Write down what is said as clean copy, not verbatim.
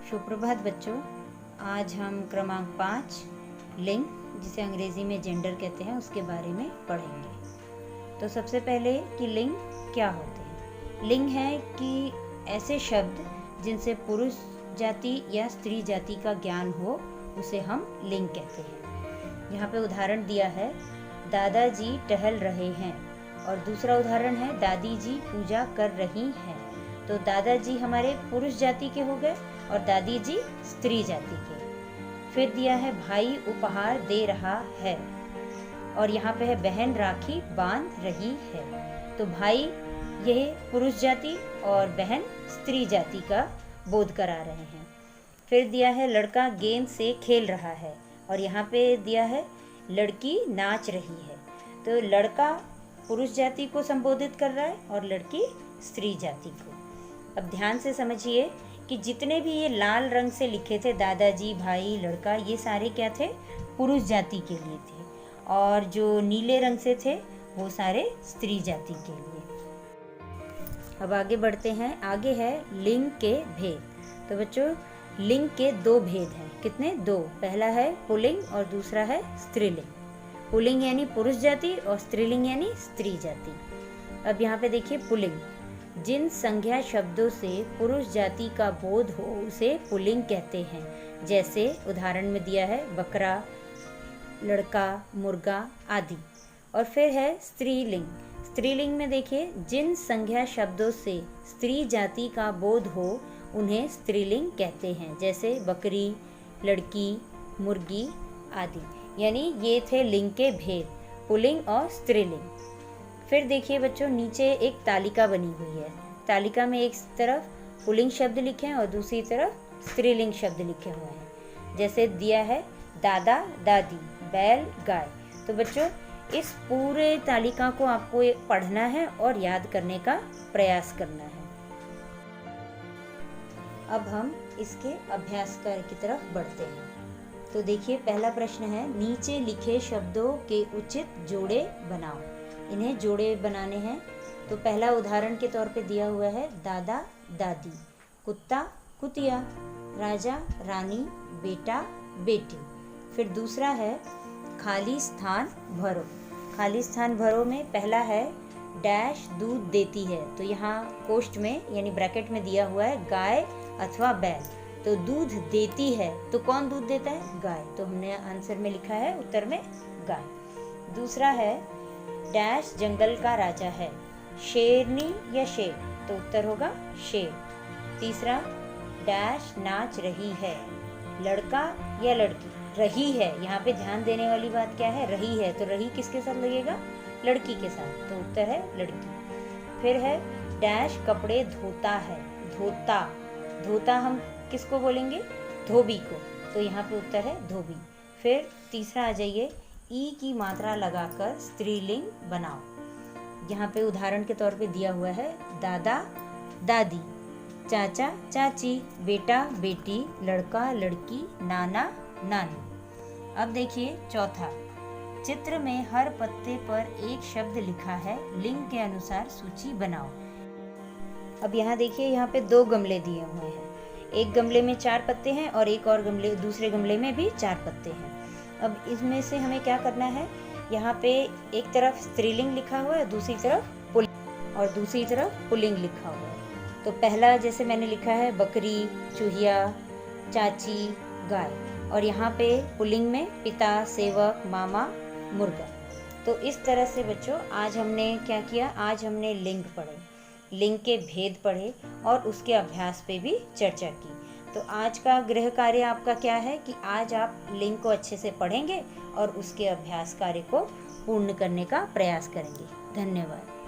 सुप्रभात बच्चों। आज हम क्रमांक 5 लिंग, जिसे अंग्रेजी में जेंडर कहते हैं, उसके बारे में पढ़ेंगे। तो सबसे पहले कि लिंग क्या होते हैं। लिंग है कि ऐसे शब्द जिनसे पुरुष जाति या स्त्री जाति का ज्ञान हो, उसे हम लिंग कहते हैं। यहाँ पे उदाहरण दिया है, दादाजी टहल रहे हैं, और दूसरा उदाहरण है, दादी जी पूजा कर रही हैं। तो दादाजी हमारे पुरुष जाति के हो गए और दादी जी स्त्री जाति के। फिर दिया है, भाई उपहार दे रहा है, और यहाँ पे है, बहन राखी बांध रही है। तो भाई यह पुरुष जाति और बहन स्त्री जाति का बोध करा रहे हैं। फिर दिया है, लड़का गेंद से खेल रहा है, और यहाँ पे दिया है, लड़की नाच रही है। तो लड़का पुरुष जाति को संबोधित कर रहा है और लड़की स्त्री जाति को। अब ध्यान से समझिए कि जितने भी ये लाल रंग से लिखे थे, दादाजी, भाई, लड़का, ये सारे क्या थे? पुरुष जाति के लिए थे, और जो नीले रंग से थे वो सारे स्त्री जाति के लिए। अब आगे बढ़ते हैं। आगे है लिंग के भेद। तो बच्चों, लिंग के दो भेद हैं। कितने? दो। पहला है पुल्लिंग और दूसरा है स्त्रीलिंग। पुल्लिंग यानी पुरुष जाति और स्त्रीलिंग यानी स्त्री जाति। अब यहाँ पे देखिए, पुल्लिंग, जिन संज्ञा शब्दों से पुरुष जाति का बोध हो उसे पुल्लिंग कहते हैं। जैसे उदाहरण में दिया है, बकरा, लड़का, मुर्गा आदि। और फिर है स्त्रीलिंग। स्त्रीलिंग में देखिए, जिन संज्ञा शब्दों से स्त्री जाति का बोध हो उन्हें स्त्रीलिंग कहते हैं। जैसे बकरी, लड़की, मुर्गी आदि। यानी ये थे लिंग के भेद, पुल्लिंग और स्त्रीलिंग। फिर देखिए बच्चों, नीचे एक तालिका बनी हुई है। तालिका में एक तरफ पुल्लिंग शब्द लिखे हैं और दूसरी तरफ स्त्रीलिंग शब्द लिखे हुए हैं। जैसे दिया है, दादा, दादी, बैल, गाय। तो बच्चों, इस पूरे तालिका को आपको पढ़ना है और याद करने का प्रयास करना है। अब हम इसके अभ्यास कार्य की तरफ बढ़ते हैं। तो देखिए, पहला प्रश्न है, नीचे लिखे शब्दों के उचित जोड़े बनाओ। इन्हें जोड़े बनाने हैं। तो पहला उदाहरण के तौर पे दिया हुआ है, दादा, दादी, कुत्ता, कुतिया, राजा, रानी, बेटा, बेटी। फिर दूसरा है, खाली स्थान भरो। खाली स्थान भरो में पहला है, डैश दूध देती है। तो यहाँ कोष्ठ में यानी ब्रैकेट में दिया हुआ है, गाय अथवा बैल। तो दूध देती है, तो कौन दूध देता है? गाय। तो हमने आंसर में लिखा है, उत्तर में गाय। दूसरा है, डैश जंगल का राजा है, शेरनी या शेर। तो उत्तर होगा शेर। तीसरा, डैश नाच रही है, लड़का या लड़की। रही है, यहाँ पे ध्यान देने वाली बात क्या है? रही है। तो रही किसके साथ लगेगा? लड़की के साथ। तो उत्तर है लड़की। फिर है, डैश कपड़े धोता है, धोता। धोता हम किसको बोलेंगे? धोबी को। तो यहाँ पे उत्तर है धोबी। फिर तीसरा आ जाइए, ई की मात्रा लगाकर स्त्रीलिंग बनाओ। यहाँ पे उदाहरण के तौर पे दिया हुआ है, दादा, दादी, चाचा, चाची, बेटा, बेटी, लड़का, लड़की, नाना, नानी। अब देखिए चौथा, चित्र में हर पत्ते पर एक शब्द लिखा है, लिंग के अनुसार सूची बनाओ। अब यहाँ देखिए, यहाँ पे दो गमले दिए हुए हैं। एक गमले में 4 पत्ते हैं और एक और गमले, दूसरे गमले में भी 4 पत्ते हैं। अब इसमें से हमें क्या करना है, यहाँ पे एक तरफ स्त्रीलिंग लिखा हुआ है, दूसरी तरफ पुल्लिंग, और दूसरी तरफ पुल्लिंग लिखा हुआ है। तो पहला जैसे मैंने लिखा है, बकरी, चूहिया, चाची, गाय, और यहाँ पे पुल्लिंग में पिता, सेवक, मामा, मुर्गा। तो इस तरह से बच्चों, आज हमने क्या किया? आज हमने लिंग पढ़े, लिंग के भेद पढ़े और उसके अभ्यास पे भी चर्चा की। तो आज का गृह कार्य आपका क्या है कि आज आप लिंग को अच्छे से पढ़ेंगे और उसके अभ्यास कार्य को पूर्ण करने का प्रयास करेंगे। धन्यवाद।